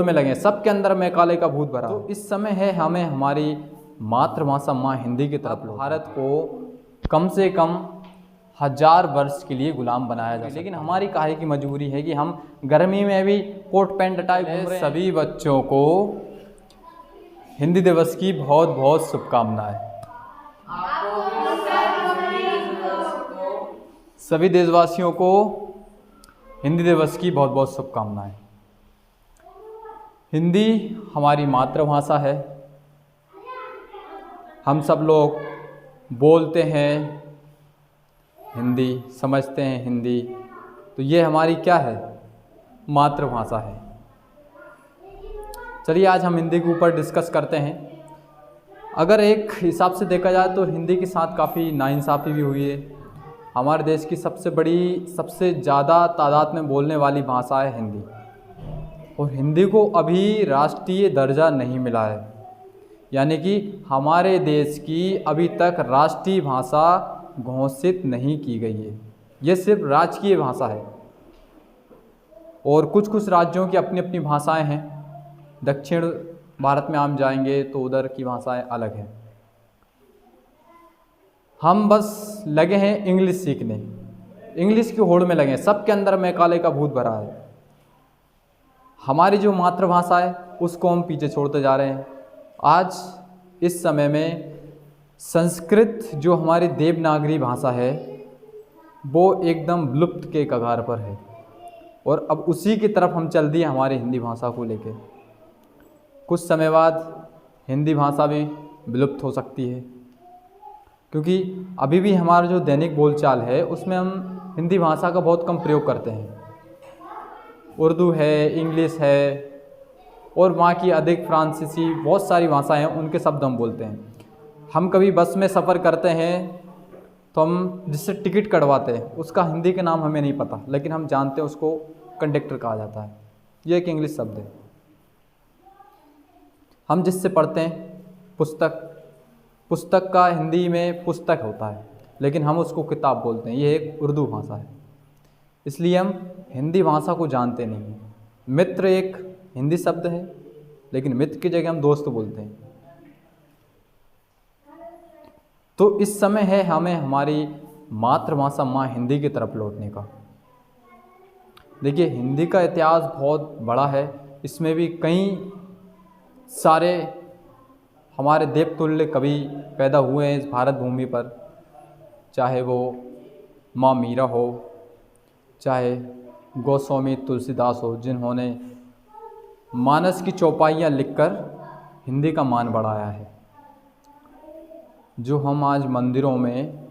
में लगे, सबके अंदर मैकाले का भूत भरा। तो इस समय है हमें हमारी मातृभाषा माँ हिंदी की तरफ भारत को कम से कम 1000 वर्ष के लिए गुलाम बनाया जा सकता है। लेकिन हमारी काहे की मजबूरी है कि हम गर्मी में भी कोट पैंट हटाए घूम रहे हैं। सभी बच्चों को हिंदी दिवस की बहुत बहुत शुभकामनाएं। सभी देशवासियों को हिंदी दिवस की बहुत बहुत शुभकामनाएं। हिंदी हमारी मातृभाषा है, हम सब लोग बोलते हैं हिंदी, समझते हैं हिंदी, तो ये हमारी क्या है, मातृभाषा है। चलिए आज हम हिंदी के ऊपर डिस्कस करते हैं। अगर एक हिसाब से देखा जाए तो हिंदी के साथ काफ़ी नाइंसाफ़ी भी हुई है। हमारे देश की सबसे बड़ी, सबसे ज़्यादा तादाद में बोलने वाली भाषा है हिंदी, और हिंदी को अभी राष्ट्रीय दर्जा नहीं मिला है, यानी कि हमारे देश की अभी तक राष्ट्रीय भाषा घोषित नहीं की गई है। ये सिर्फ राजकीय भाषा है, और कुछ कुछ राज्यों की अपनी अपनी भाषाएं हैं। दक्षिण भारत में हम जाएंगे तो उधर की भाषाएं अलग हैं। हम बस लगे हैं इंग्लिश सीखने, इंग्लिश की होड़ में लगे हैं, सबके अंदर मैकाले का भूत भरा है। हमारी जो मातृभाषा है उसको हम पीछे छोड़ते जा रहे हैं। आज इस समय में संस्कृत जो हमारी देवनागरी भाषा है वो एकदम विलुप्त के कगार पर है, और अब उसी की तरफ हम चल दिए हमारी हिंदी भाषा को लेके। कुछ समय बाद हिंदी भाषा भी विलुप्त हो सकती है, क्योंकि अभी भी हमारा जो दैनिक बोलचाल है उसमें हम हिंदी भाषा का बहुत कम प्रयोग करते हैं। उर्दू है, इंग्लिश है, और वहाँ की अधिक फ्रांसीसी बहुत सारी भाषाएं हैं, उनके शब्द हम बोलते हैं। हम कभी बस में सफ़र करते हैं तो हम जिससे टिकट कटवाते हैं उसका हिंदी के नाम हमें नहीं पता, लेकिन हम जानते हैं उसको कंडक्टर कहा जाता है। ये एक इंग्लिश शब्द है। हम जिससे पढ़ते हैं पुस्तक, पुस्तक का हिंदी में पुस्तक होता है, लेकिन हम उसको किताब बोलते हैं। ये एक उर्दू भाषा है, इसलिए हम हिंदी भाषा को जानते नहीं हैं। मित्र एक हिंदी शब्द है, लेकिन मित्र की जगह हम दोस्त बोलते हैं। तो इस समय है हमें हमारी मातृभाषा माँ हिंदी की तरफ लौटने का। देखिए हिंदी का इतिहास बहुत बड़ा है, इसमें भी कई सारे हमारे देवतुल्य कवि पैदा हुए हैं इस भारत भूमि पर, चाहे वो माँ मीरा हो, चाहे गोस्वामी तुलसीदास हो, जिन्होंने मानस की चौपाइयाँ लिखकर हिंदी का मान बढ़ाया है। जो हम आज मंदिरों में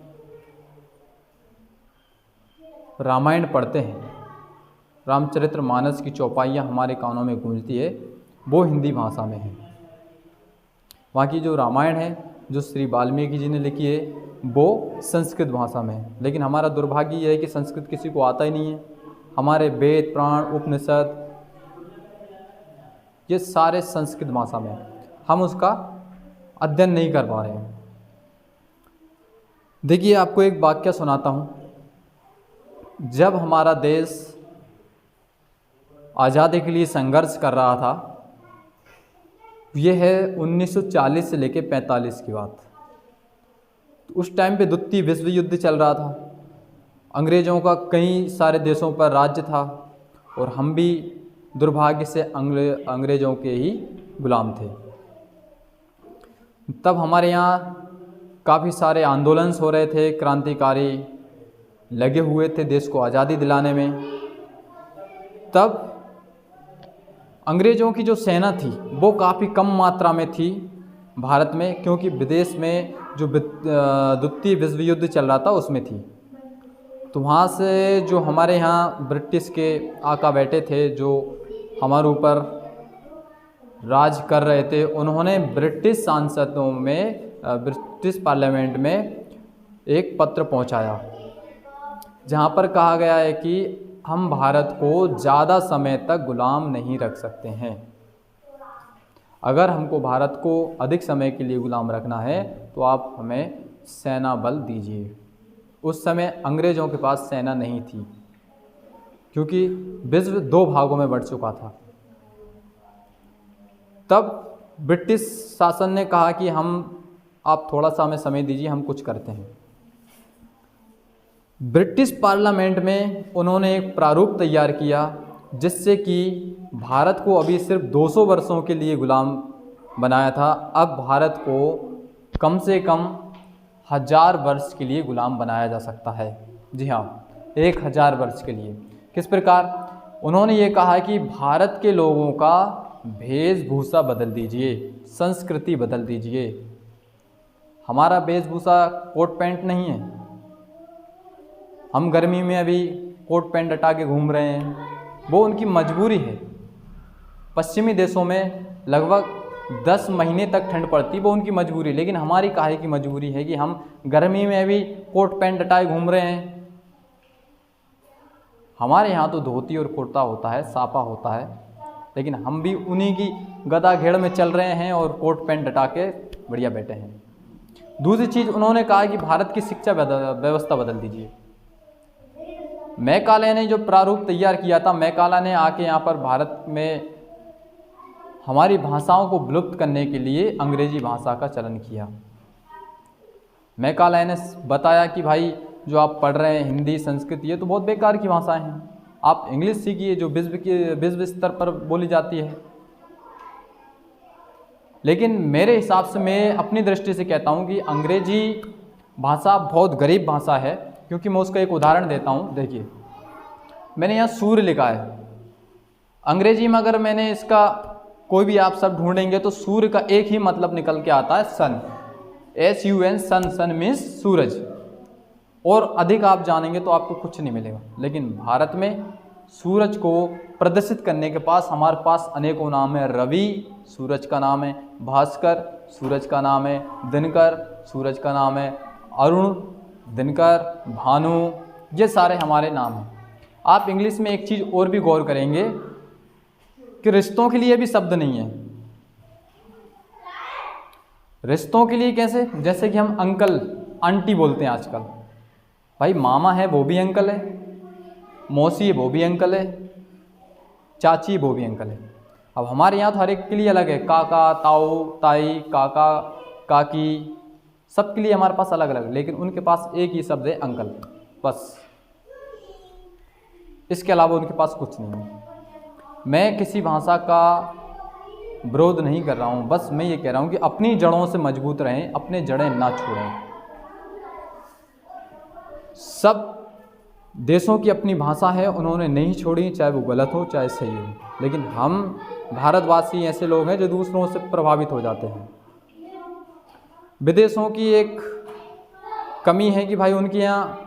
रामायण पढ़ते हैं, रामचरित्र मानस की चौपाइयाँ हमारे कानों में गूंजती है, वो हिंदी भाषा में है। वहाँ की जो रामायण है, जो श्री वाल्मीकि जी ने लिखी है, वो संस्कृत भाषा में है। लेकिन हमारा दुर्भाग्य ये है कि संस्कृत किसी को आता ही नहीं है। हमारे वेद, पुराण, उपनिषद ये सारे संस्कृत भाषा में है, हम उसका अध्ययन नहीं कर पा रहे हैं। देखिए आपको एक वाक्य सुनाता हूँ। जब हमारा देश आज़ादी के लिए संघर्ष कर रहा था, यह है 1940 से लेकर 45 की बात। तो उस टाइम पे द्वितीय विश्व युद्ध चल रहा था, अंग्रेज़ों का कई सारे देशों पर राज्य था, और हम भी दुर्भाग्य से अंग्रेज़ों के ही गुलाम थे। तब हमारे यहाँ काफ़ी सारे आंदोलन हो रहे थे, क्रांतिकारी लगे हुए थे देश को आज़ादी दिलाने में। तब अंग्रेज़ों की जो सेना थी वो काफ़ी कम मात्रा में थी भारत में, क्योंकि विदेश में जो द्वितीय विश्व युद्ध चल रहा था उसमें थी। तो वहाँ से जो हमारे यहाँ ब्रिटिश के आका बैठे थे, जो हमारे ऊपर राज कर रहे थे, उन्होंने ब्रिटिश सांसदों में, ब्रिटिश पार्लियामेंट में एक पत्र पहुँचाया, जहाँ पर कहा गया है कि हम भारत को ज़्यादा समय तक गुलाम नहीं रख सकते हैं। अगर हमको भारत को अधिक समय के लिए गुलाम रखना है तो आप हमें सेना बल दीजिए। उस समय अंग्रेज़ों के पास सेना नहीं थी, क्योंकि विश्व 2 भागों में बढ़ चुका था। तब ब्रिटिश शासन ने कहा कि आप थोड़ा सा हमें समय दीजिए, हम कुछ करते हैं। ब्रिटिश पार्लियामेंट में उन्होंने एक प्रारूप तैयार किया जिससे कि भारत को अभी सिर्फ 200 वर्षों के लिए गुलाम बनाया था, अब भारत को कम से कम 1000 वर्ष के लिए गुलाम बनाया जा सकता है। जी हाँ, 1000 वर्ष के लिए। किस प्रकार? उन्होंने ये कहा कि भारत के लोगों का वेशभूषा बदल दीजिए, संस्कृति बदल दीजिए। हमारा वेशभूषा कोट पैंट नहीं है, हम गर्मी में अभी कोट पैंट हटा के घूम रहे हैं, वो उनकी मजबूरी है। पश्चिमी देशों में लगभग 10 महीने तक ठंड पड़ती, वो उनकी मजबूरी, लेकिन हमारी काहे की मजबूरी है कि हम गर्मी में अभी कोट पैंट हटाए घूम रहे हैं। हमारे यहाँ तो धोती और कुर्ता होता है, साफा होता है, लेकिन हम भी उन्हीं की गदा घेड़ में चल रहे हैं और कोट पैंट हटा के बढ़िया बैठे हैं। दूसरी चीज़ उन्होंने कहा कि भारत की शिक्षा व्यवस्था बदल दीजिए। मैकाले ने जो प्रारूप तैयार किया था, मैकाले ने आके यहाँ पर भारत में हमारी भाषाओं को विलुप्त करने के लिए अंग्रेजी भाषा का चलन किया। मैकाले ने बताया कि भाई जो आप पढ़ रहे हैं हिंदी, संस्कृत, ये तो बहुत बेकार की भाषाएं हैं, आप इंग्लिश सीखिए जो विश्व स्तर पर बोली जाती है। लेकिन मेरे हिसाब से, मैं अपनी दृष्टि से कहता हूँ कि अंग्रेजी भाषा बहुत गरीब भाषा है, क्योंकि मैं उसका एक उदाहरण देता हूँ। देखिए, मैंने यहाँ सूर्य लिखा है, अंग्रेजी में अगर मैंने इसका कोई भी आप सब ढूंढेंगे तो सूर्य का एक ही मतलब निकल के आता है, सन, SUN, सन। सन मीन्स सूरज, और अधिक आप जानेंगे तो आपको कुछ नहीं मिलेगा। लेकिन भारत में सूरज को प्रदर्शित करने के पास हमारे पास अनेकों नाम है। रवि सूरज का नाम है, भास्कर सूरज का नाम है, दिनकर सूरज का नाम है, अरुण, दिनकर, भानु, ये सारे हमारे नाम हैं। आप इंग्लिश में एक चीज़ और भी गौर करेंगे कि रिश्तों के लिए भी शब्द नहीं है। रिश्तों के लिए कैसे? जैसे कि हम अंकल आंटी बोलते हैं आजकल, भाई मामा है वो भी अंकल है, मौसी है वो भी अंकल है, चाची वो भी अंकल है। अब हमारे यहाँ तो हर एक के लिए अलग है, काका, ताऊ, ताई, काका, काकी, सबके लिए हमारे पास अलग अलग, लेकिन उनके पास एक ही शब्द है, अंकल, बस। इसके अलावा उनके पास कुछ नहीं है। मैं किसी भाषा का विरोध नहीं कर रहा हूँ, बस मैं ये कह रहा हूँ कि अपनी जड़ों से मजबूत रहें, अपने जड़ें ना छोड़ें। सब देशों की अपनी भाषा है, उन्होंने नहीं छोड़ी, चाहे वो गलत हो चाहे सही हो, लेकिन हम भारतवासी ऐसे लोग हैं जो दूसरों से प्रभावित हो जाते हैं। विदेशों की एक कमी है कि भाई उनके यहाँ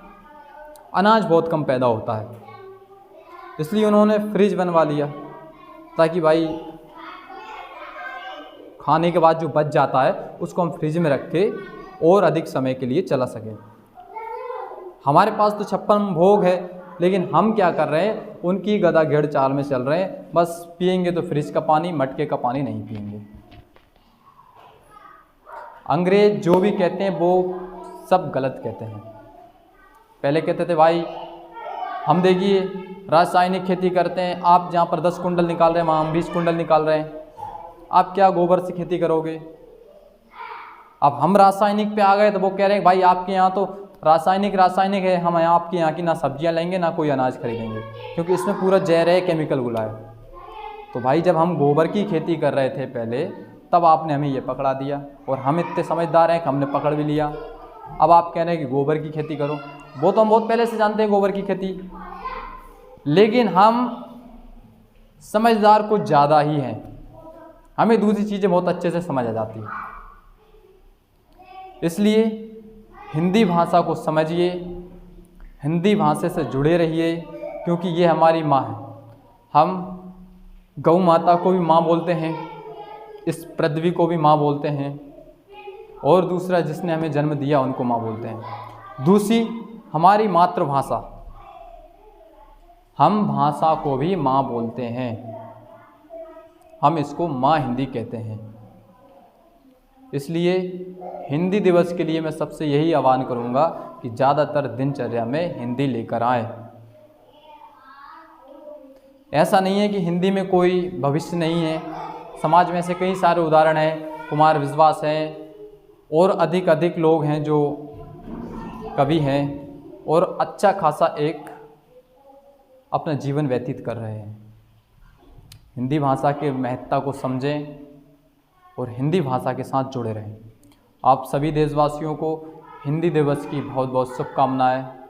अनाज बहुत कम पैदा होता है, इसलिए उन्होंने फ्रिज बनवा लिया ताकि भाई खाने के बाद जो बच जाता है उसको हम फ्रिज में रख के और अधिक समय के लिए चला सकें। हमारे पास तो 56 भोग है, लेकिन हम क्या कर रहे हैं, उनकी गदा घेड़ चाल में चल रहे हैं। बस पिएंगे तो फ्रिज का पानी, मटके का पानी नहीं पिएंगे। अंग्रेज जो भी कहते हैं वो सब गलत कहते हैं। पहले कहते थे भाई हम देखिए रासायनिक खेती करते हैं, आप जहाँ पर 10 कुंटल निकाल रहे हैं वहाँ हम 20 कुंटल निकाल रहे हैं, आप क्या गोबर से खेती करोगे। अब हम रासायनिक पे आ गए तो वो कह रहे हैं भाई आपके यहाँ तो रासायनिक है, हम यहाँ आपके यहाँ की ना सब्जियाँ लेंगे ना कोई अनाज खरीदेंगे, क्योंकि इसमें पूरा जहर है, केमिकल घुला है। तो भाई जब हम गोबर की खेती कर रहे थे पहले, तब आपने हमें ये पकड़ा दिया, और हम इतने समझदार हैं कि हमने पकड़ भी लिया। अब आप कह रहे हैं कि गोबर की खेती करो, वो तो हम बहुत पहले से जानते हैं गोबर की खेती, लेकिन हम समझदार कुछ ज़्यादा ही हैं, हमें दूसरी चीज़ें बहुत अच्छे से समझ आ जाती है। इसलिए हिंदी भाषा को समझिए, हिंदी भाषा से जुड़े रहिए, क्योंकि ये हमारी माँ है। हम गौ माता को भी माँ बोलते हैं, इस पृथ्वी को भी माँ बोलते हैं, और दूसरा जिसने हमें जन्म दिया उनको माँ बोलते हैं। दूसरी हमारी मातृभाषा, हम भाषा को भी माँ बोलते हैं, हम इसको माँ हिंदी कहते हैं। इसलिए हिंदी दिवस के लिए मैं सबसे यही आह्वान करूँगा कि ज़्यादातर दिनचर्या में हिंदी लेकर आएँ। ऐसा नहीं है कि हिंदी में कोई भविष्य नहीं है, समाज में ऐसे कई सारे उदाहरण हैं, कुमार विश्वास हैं और अधिक लोग हैं जो कवि हैं और अच्छा खासा एक अपना जीवन व्यतीत कर रहे हैं। हिंदी भाषा के महत्ता को समझें और हिंदी भाषा के साथ जुड़े रहें। आप सभी देशवासियों को हिंदी दिवस की बहुत बहुत शुभकामनाएं।